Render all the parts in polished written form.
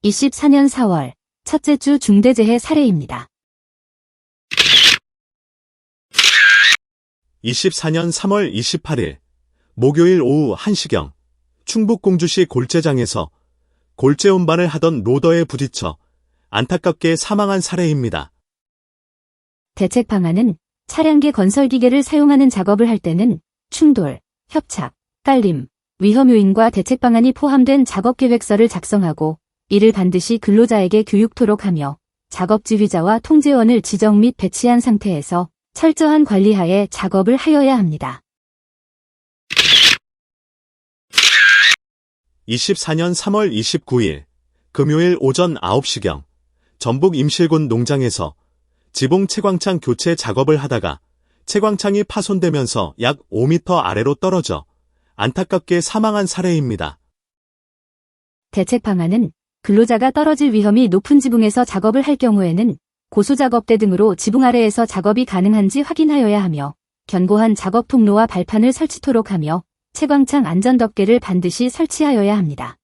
2024년 4월 첫째 주 중대재해 사례입니다. 24년 3월 28일 목요일 오후 1시경 충북 공주시 골재장에서 골재 운반을 하던 로더에 부딪혀 안타깝게 사망한 사례입니다. 대책 방안은 차량계 건설기계를 사용하는 작업을 할 때는 충돌, 협착, 깔림, 위험 요인과 대책 방안이 포함된 작업계획서를 작성하고 이를 반드시 근로자에게 교육토록 하며 작업 지휘자와 통제원을 지정 및 배치한 상태에서 철저한 관리하에 작업을 하여야 합니다. 24년 3월 29일 금요일 오전 9시경 전북 임실군 농장에서 지붕 채광창 교체 작업을 하다가 채광창이 파손되면서 약 5m 아래로 떨어져 안타깝게 사망한 사례입니다. 대책 방안은 근로자가 떨어질 위험이 높은 지붕에서 작업을 할 경우에는 고소작업대 등으로 지붕 아래에서 작업이 가능한지 확인하여야 하며 견고한 작업 통로와 발판을 설치토록 하며 채광창 안전덮개를 반드시 설치하여야 합니다.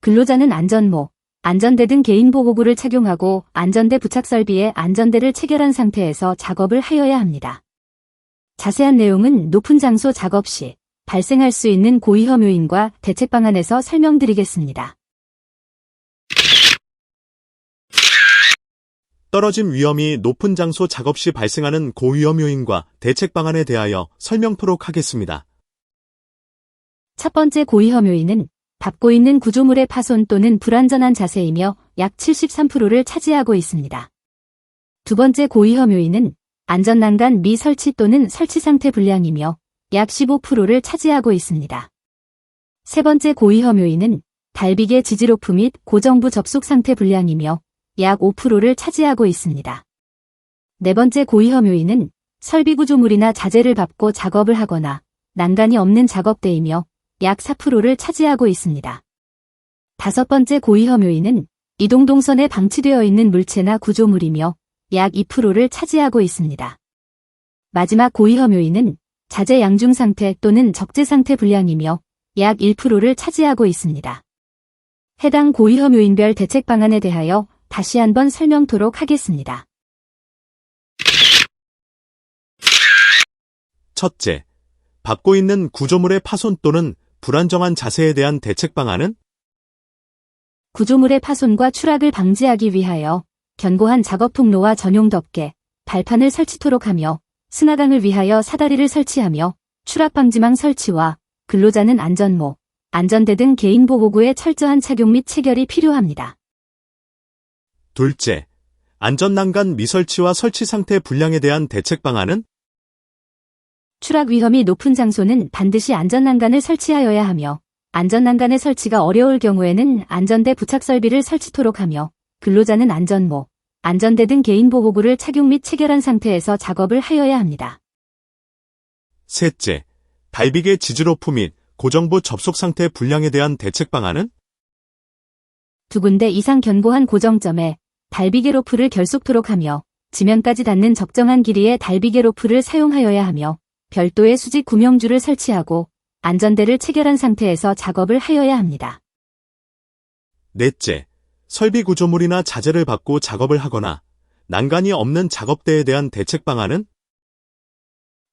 근로자는 안전모, 안전대 등 개인보호구를 착용하고 안전대 부착 설비에 안전대를 체결한 상태에서 작업을 하여야 합니다. 자세한 내용은 높은 장소 작업 시 발생할 수 있는 고위험 요인과 대책 방안에서 설명드리겠습니다. 떨어짐 위험이 높은 장소 작업 시 발생하는 고위험 요인과 대책 방안에 대하여 설명토록 하겠습니다. 첫 번째 고위험 요인은 밟고 있는 구조물의 파손 또는 불안전한 자세이며 약 73%를 차지하고 있습니다. 두 번째 고위험 요인은 안전난간 미설치 또는 설치 상태 불량이며 약 15%를 차지하고 있습니다. 세 번째 고위험 요인은 달비계 지지로프 및 고정부 접속 상태 불량이며 약 5%를 차지하고 있습니다. 네 번째 고위험 요인은 설비 구조물이나 자재를 밟고 작업을 하거나 난간이 없는 작업대이며 약 4%를 차지하고 있습니다. 다섯 번째 고위험 요인은 이동 동선에 방치되어 있는 물체나 구조물이며 약 2%를 차지하고 있습니다. 마지막 고위험 요인은 자재 양중 상태 또는 적재 상태 불량이며 약 1%를 차지하고 있습니다. 해당 고위험 요인별 대책 방안에 대하여 다시 한번 설명토록 하겠습니다. 첫째, 밟고 있는 구조물의 파손 또는 불안정한 자세에 대한 대책 방안은 구조물의 파손과 추락을 방지하기 위하여 견고한 작업 통로와 전용 덮개, 발판을 설치토록 하며 승하강을 위하여 사다리를 설치하며 추락 방지망 설치와 근로자는 안전모, 안전대 등 개인보호구의 철저한 착용 및 체결이 필요합니다. 둘째, 안전난간 미설치와 설치 상태 불량에 대한 대책 방안은 추락 위험이 높은 장소는 반드시 안전난간을 설치하여야 하며 안전난간의 설치가 어려울 경우에는 안전대 부착 설비를 설치토록 하며 근로자는 안전모, 안전대 등 개인보호구를 착용 및 체결한 상태에서 작업을 하여야 합니다. 셋째, 달비계 지지로프 및 고정부 접속 상태 불량에 대한 대책 방안은 두 군데 이상 견고한 고정점에 달비계 로프를 결속토록 하며 지면까지 닿는 적정한 길이의 달비계 로프를 사용하여야 하며 별도의 수직 구명줄을 설치하고 안전대를 체결한 상태에서 작업을 하여야 합니다. 넷째, 설비 구조물이나 자재를 밟고 작업을 하거나 난간이 없는 작업대에 대한 대책 방안은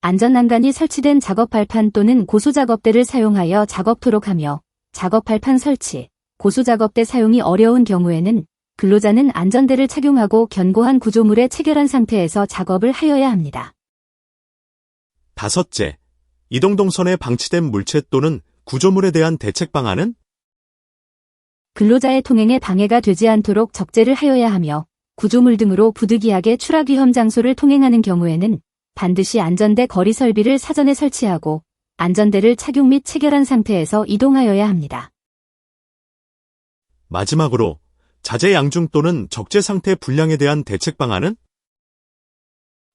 안전난간이 설치된 작업 발판 또는 고소작업대를 사용하여 작업토록 하며 작업 발판 설치, 고소작업대 사용이 어려운 경우에는 근로자는 안전대를 착용하고 견고한 구조물에 체결한 상태에서 작업을 하여야 합니다. 다섯째, 이동 동선에 방치된 물체 또는 구조물에 대한 대책 방안은 근로자의 통행에 방해가 되지 않도록 적재를 하여야 하며 구조물 등으로 부득이하게 추락 위험 장소를 통행하는 경우에는 반드시 안전대 거리 설비를 사전에 설치하고 안전대를 착용 및 체결한 상태에서 이동하여야 합니다. 마지막으로 자재 양중 또는 적재 상태 불량에 대한 대책 방안은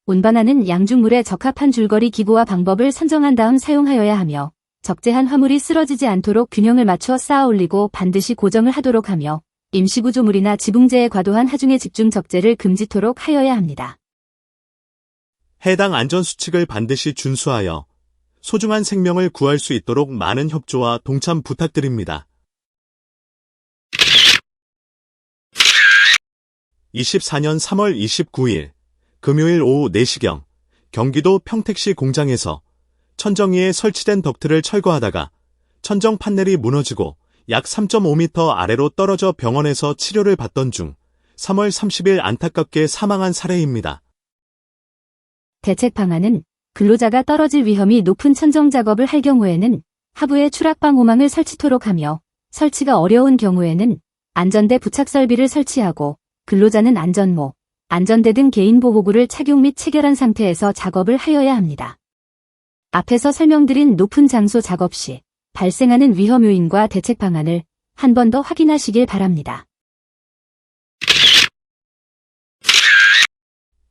운반하는 양중물에 적합한 줄거리 기구와 방법을 선정한 다음 사용하여야 하며 적재한 화물이 쓰러지지 않도록 균형을 맞춰 쌓아 올리고 반드시 고정을 하도록 하며 임시구조물이나 지붕재에 과도한 하중의 집중 적재를 금지토록 하여야 합니다. 해당 안전수칙을 반드시 준수하여 소중한 생명을 구할 수 있도록 많은 협조와 동참 부탁드립니다. 24년 3월 29일 금요일 오후 4시경 경기도 평택시 공장에서 천정위에 설치된 덕트를 철거하다가 천정 판넬이 무너지고 약 3.5m 아래로 떨어져 병원에서 치료를 받던 중 3월 30일 안타깝게 사망한 사례입니다. 대책 방안은 근로자가 떨어질 위험이 높은 천정 작업을 할 경우에는 하부에 추락방호망을 설치토록 하며 설치가 어려운 경우에는 안전대 부착 설비를 설치하고 근로자는 안전모, 안전대 등 개인보호구를 착용 및 체결한 상태에서 작업을 하여야 합니다. 앞에서 설명드린 높은 장소 작업 시 발생하는 위험 요인과 대책 방안을 한 번 더 확인하시길 바랍니다.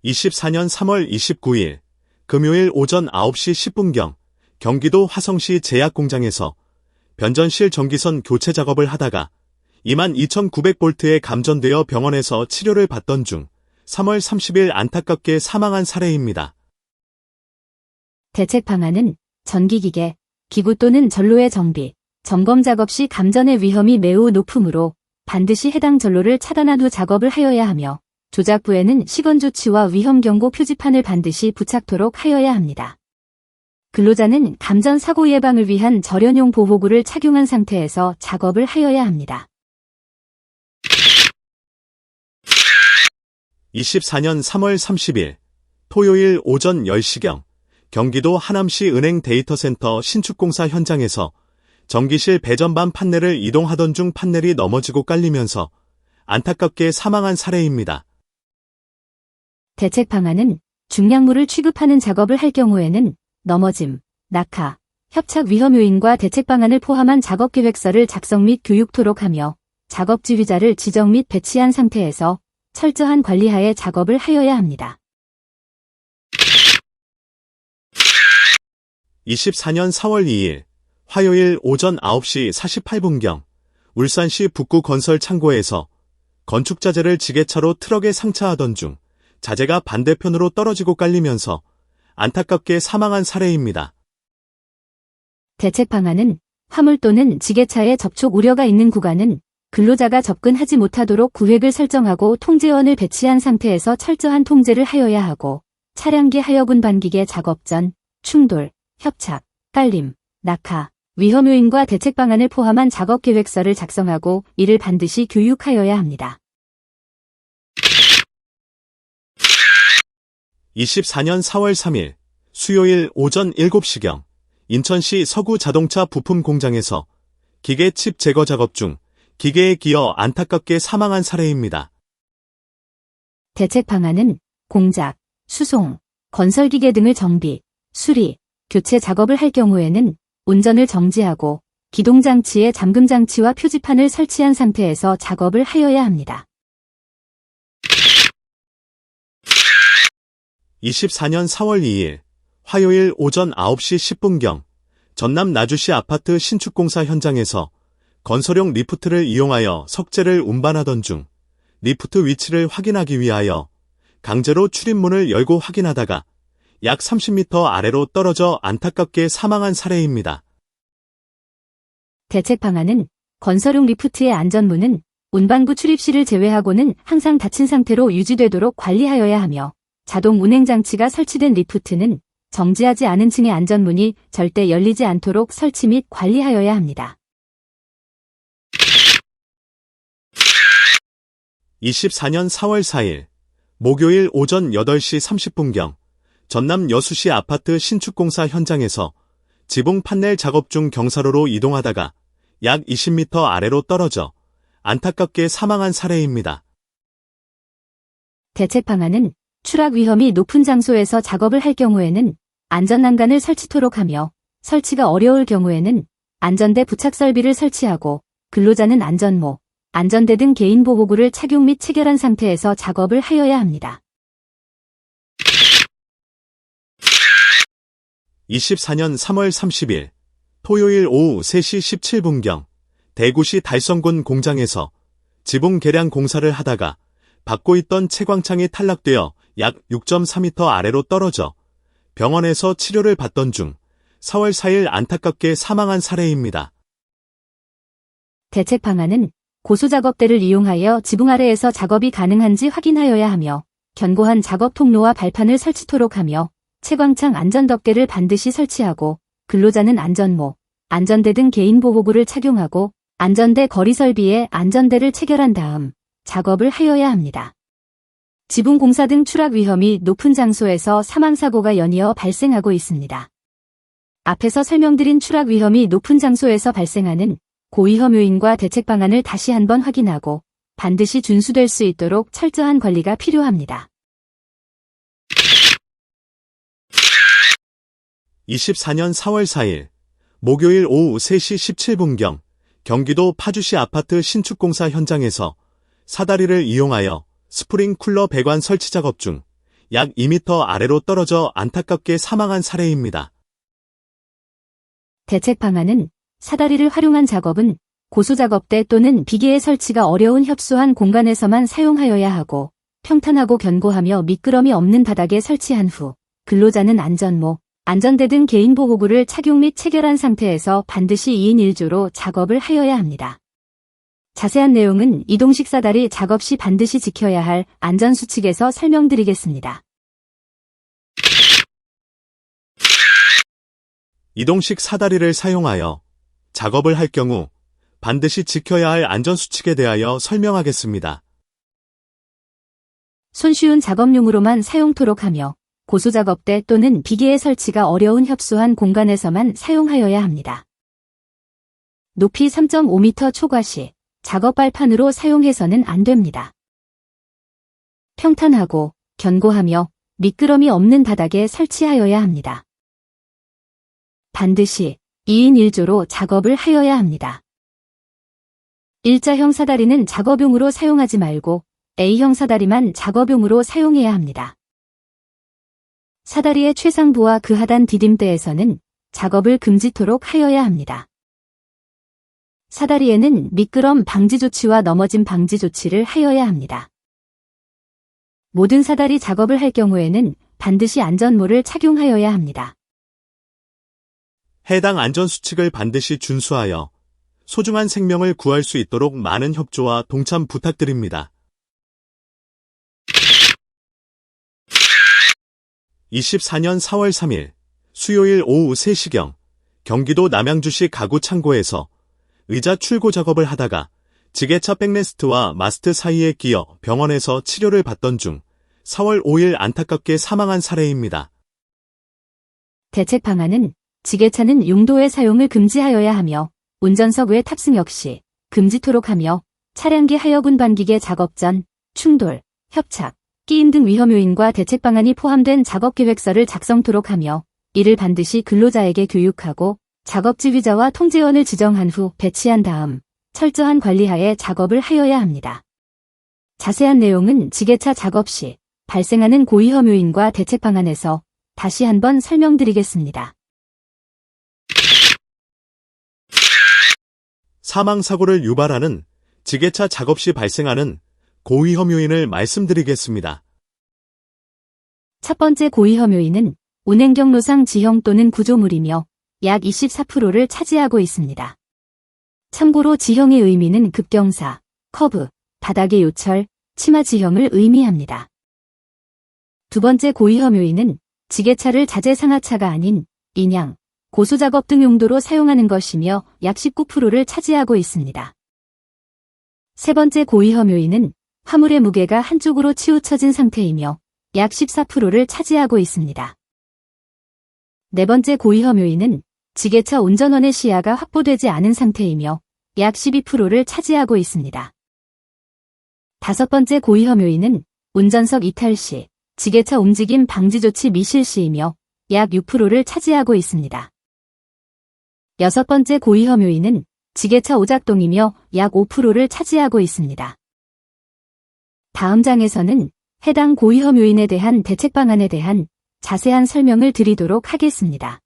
24년 3월 29일 금요일 오전 9시 10분경 경기도 화성시 제약공장에서 변전실 전기선 교체 작업을 하다가 22,900V에 감전되어 병원에서 치료를 받던 중 3월 30일 안타깝게 사망한 사례입니다. 대책 방안은 전기기계, 기구 또는 전로의 정비, 점검 작업 시 감전의 위험이 매우 높으므로 반드시 해당 전로를 차단한 후 작업을 하여야 하며 조작부에는 시건 조치와 위험 경고 표지판을 반드시 부착토록 하여야 합니다. 근로자는 감전 사고 예방을 위한 절연용 보호구를 착용한 상태에서 작업을 하여야 합니다. 24년 3월 30일 토요일 오전 10시경 경기도 하남시 은행 데이터센터 신축공사 현장에서 전기실 배전반 판넬을 이동하던 중 판넬이 넘어지고 깔리면서 안타깝게 사망한 사례입니다. 대책 방안은 중량물을 취급하는 작업을 할 경우에는 넘어짐, 낙하, 협착 위험 요인과 대책 방안을 포함한 작업 계획서를 작성 및 교육토록 하며 작업 지휘자를 지정 및 배치한 상태에서 철저한 관리하에 작업을 하여야 합니다. 24년 4월 2일 화요일 오전 9시 48분경 울산시 북구 건설 창고에서 건축자재를 지게차로 트럭에 상차하던 중 자재가 반대편으로 떨어지고 깔리면서 안타깝게 사망한 사례입니다. 대책 방안은 화물 또는 지게차에 접촉 우려가 있는 구간은 근로자가 접근하지 못하도록 구획을 설정하고 통제원을 배치한 상태에서 철저한 통제를 하여야 하고 차량기 하여군 반기계 작업 전 충돌, 협착, 깔림, 낙하, 위험 요인과 대책 방안을 포함한 작업 계획서를 작성하고 이를 반드시 교육하여야 합니다. 24년 4월 3일 수요일 오전 7시경 인천시 서구 자동차 부품 공장에서 기계 칩 제거 작업 중 기계에 기어 안타깝게 사망한 사례입니다. 대책 방안은 공작, 수송, 건설기계 등을 정비, 수리, 교체 작업을 할 경우에는 운전을 정지하고 기동장치에 잠금장치와 표지판을 설치한 상태에서 작업을 하여야 합니다. 24년 4월 2일 화요일 오전 9시 10분경 전남 나주시 아파트 신축공사 현장에서 건설용 리프트를 이용하여 석재를 운반하던 중 리프트 위치를 확인하기 위하여 강제로 출입문을 열고 확인하다가 약 30m 아래로 떨어져 안타깝게 사망한 사례입니다. 대책 방안은 건설용 리프트의 안전문은 운반구 출입시를 제외하고는 항상 닫힌 상태로 유지되도록 관리하여야 하며 자동 운행 장치가 설치된 리프트는 정지하지 않은 층의 안전문이 절대 열리지 않도록 설치 및 관리하여야 합니다. 24년 4월 4일 목요일 오전 8시 30분경 전남 여수시 아파트 신축공사 현장에서 지붕 판넬 작업 중 경사로로 이동하다가 약 20m 아래로 떨어져 안타깝게 사망한 사례입니다. 대책 방안은 추락 위험이 높은 장소에서 작업을 할 경우에는 안전난간을 설치토록 하며 설치가 어려울 경우에는 안전대 부착 설비를 설치하고 근로자는 안전모, 안전대 등 개인보호구를 착용 및 체결한 상태에서 작업을 하여야 합니다. 24년 3월 30일 토요일 오후 3시 17분경 대구시 달성군 공장에서 지붕 개량 공사를 하다가 받고 있던 채광창이 탈락되어 약 6.4m 아래로 떨어져 병원에서 치료를 받던 중 4월 4일 안타깝게 사망한 사례입니다. 대책 방안은 고소작업대를 이용하여 지붕 아래에서 작업이 가능한지 확인하여야 하며 견고한 작업 통로와 발판을 설치토록 하며 채광창 안전덮개를 반드시 설치하고 근로자는 안전모, 안전대 등 개인보호구를 착용하고 안전대 거리 설비에 안전대를 체결한 다음 작업을 하여야 합니다. 지붕 공사 등 추락 위험이 높은 장소에서 사망사고가 연이어 발생하고 있습니다. 앞에서 설명드린 추락 위험이 높은 장소에서 발생하는 고위험 요인과 대책 방안을 다시 한번 확인하고 반드시 준수될 수 있도록 철저한 관리가 필요합니다. 24년 4월 4일 목요일 오후 3시 17분경 경기도 파주시 아파트 신축공사 현장에서 사다리를 이용하여 스프링 쿨러 배관 설치 작업 중 약 2m 아래로 떨어져 안타깝게 사망한 사례입니다. 대책 방안은 사다리를 활용한 작업은 고소작업대 또는 비계의 설치가 어려운 협소한 공간에서만 사용하여야 하고 평탄하고 견고하며 미끄럼이 없는 바닥에 설치한 후 근로자는 안전모, 안전대 등 개인보호구를 착용 및 체결한 상태에서 반드시 2인 1조로 작업을 하여야 합니다. 자세한 내용은 이동식 사다리 작업 시 반드시 지켜야 할 안전수칙에서 설명드리겠습니다. 이동식 사다리를 사용하여 작업을 할 경우 반드시 지켜야 할 안전수칙에 대하여 설명하겠습니다. 손쉬운 작업용으로만 사용토록 하며 고소작업대 또는 비계의 설치가 어려운 협소한 공간에서만 사용하여야 합니다. 높이 3.5m 초과 시 작업 발판으로 사용해서는 안 됩니다. 평탄하고 견고하며 미끄럼이 없는 바닥에 설치하여야 합니다. 반드시 2인 1조로 작업을 하여야 합니다. 일자형 사다리는 작업용으로 사용하지 말고 A형 사다리만 작업용으로 사용해야 합니다. 사다리의 최상부와 그 하단 디딤대에서는 작업을 금지토록 하여야 합니다. 사다리에는 미끄럼 방지 조치와 넘어짐 방지 조치를 하여야 합니다. 모든 사다리 작업을 할 경우에는 반드시 안전모를 착용하여야 합니다. 해당 안전수칙을 반드시 준수하여 소중한 생명을 구할 수 있도록 많은 협조와 동참 부탁드립니다. 24년 4월 3일 수요일 오후 3시경 경기도 남양주시 가구 창고에서 의자 출고 작업을 하다가 지게차 백레스트와 마스트 사이에 끼어 병원에서 치료를 받던 중 4월 5일 안타깝게 사망한 사례입니다. 대책 방안은 지게차는 용도의 사용을 금지하여야 하며 운전석 외 탑승 역시 금지토록 하며 차량기 하여분 반기계 작업 전 충돌, 협착, 끼임 등 위험 요인과 대책 방안이 포함된 작업 계획서를 작성토록 하며 이를 반드시 근로자에게 교육하고 작업 지휘자와 통제원을 지정한 후 배치한 다음 철저한 관리하에 작업을 하여야 합니다. 자세한 내용은 지게차 작업 시 발생하는 고위험 요인과 대책 방안에서 다시 한번 설명드리겠습니다. 사망사고를 유발하는 지게차 작업 시 발생하는 고위험 요인을 말씀드리겠습니다. 첫 번째 고위험 요인은 운행 경로상 지형 또는 구조물이며 약 24%를 차지하고 있습니다. 참고로 지형의 의미는 급경사, 커브, 바닥의 요철, 치마 지형을 의미합니다. 두 번째 고위험 요인은 지게차를 자재상하차가 아닌 인양, 고소작업 등 용도로 사용하는 것이며 약 19%를 차지하고 있습니다. 세 번째 고위험 요인은 화물의 무게가 한쪽으로 치우쳐진 상태이며 약 14%를 차지하고 있습니다. 네 번째 고위험 요인은 지게차 운전원의 시야가 확보되지 않은 상태이며 약 12%를 차지하고 있습니다. 다섯 번째 고위험 요인은 운전석 이탈 시 지게차 움직임 방지 조치 미실시이며 약 6%를 차지하고 있습니다. 여섯 번째 고위험 요인은 지게차 오작동이며 약 5%를 차지하고 있습니다. 다음 장에서는 해당 고위험 요인에 대한 대책 방안에 대한 자세한 설명을 드리도록 하겠습니다.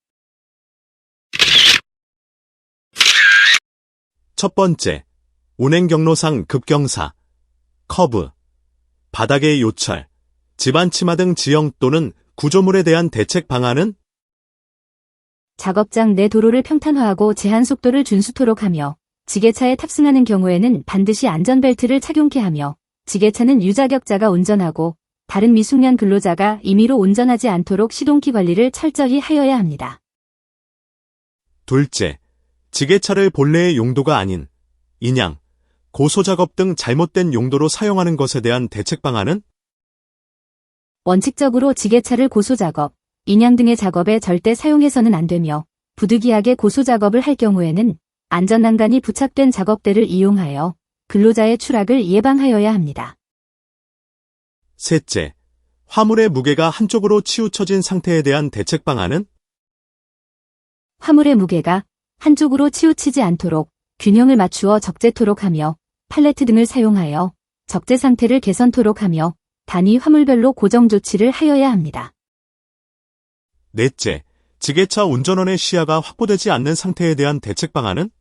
첫 번째, 운행 경로상 급경사, 커브, 바닥의 요철, 집안 치마 등 지형 또는 구조물에 대한 대책 방안은 작업장 내 도로를 평탄화하고 제한 속도를 준수토록 하며 지게차에 탑승하는 경우에는 반드시 안전벨트를 착용케 하며 지게차는 유자격자가 운전하고 다른 미숙련 근로자가 임의로 운전하지 않도록 시동키 관리를 철저히 하여야 합니다. 둘째, 지게차를 본래의 용도가 아닌 인양, 고소작업 등 잘못된 용도로 사용하는 것에 대한 대책 방안은? 원칙적으로 지게차를 고소작업, 인양 등의 작업에 절대 사용해서는 안 되며 부득이하게 고소작업을 할 경우에는 안전난간이 부착된 작업대를 이용하여 근로자의 추락을 예방하여야 합니다. 셋째, 화물의 무게가 한쪽으로 치우쳐진 상태에 대한 대책 방안은? 화물의 무게가 한쪽으로 치우치지 않도록 균형을 맞추어 적재토록 하며 팔레트 등을 사용하여 적재 상태를 개선토록 하며 단위 화물별로 고정 조치를 하여야 합니다. 넷째, 지게차 운전원의 시야가 확보되지 않는 상태에 대한 대책 방안은?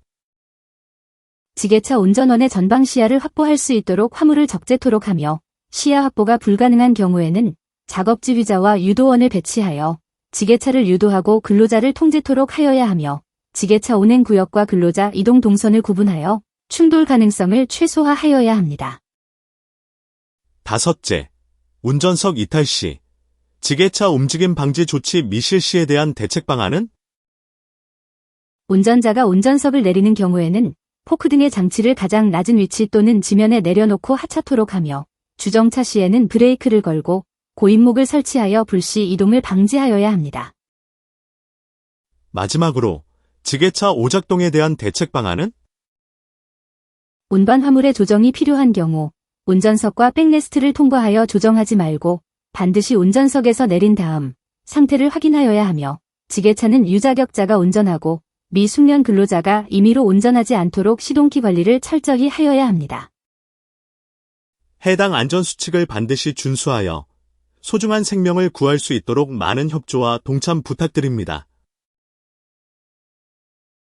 지게차 운전원의 전방 시야를 확보할 수 있도록 화물을 적재토록 하며 시야 확보가 불가능한 경우에는 작업 지휘자와 유도원을 배치하여 지게차를 유도하고 근로자를 통제토록 하여야 하며 지게차 운행 구역과 근로자 이동 동선을 구분하여 충돌 가능성을 최소화하여야 합니다. 다섯째, 운전석 이탈 시 지게차 움직임 방지 조치 미실 시에 대한 대책 방안은? 운전자가 운전석을 내리는 경우에는 포크 등의 장치를 가장 낮은 위치 또는 지면에 내려놓고 하차토록 하며 주정차 시에는 브레이크를 걸고 고인목을 설치하여 불시 이동을 방지하여야 합니다. 마지막으로 지게차 오작동에 대한 대책 방안은? 운반 화물의 조정이 필요한 경우 운전석과 백레스트를 통과하여 조정하지 말고 반드시 운전석에서 내린 다음 상태를 확인하여야 하며 지게차는 유자격자가 운전하고 미숙련 근로자가 임의로 운전하지 않도록 시동키 관리를 철저히 하여야 합니다. 해당 안전수칙을 반드시 준수하여 소중한 생명을 구할 수 있도록 많은 협조와 동참 부탁드립니다.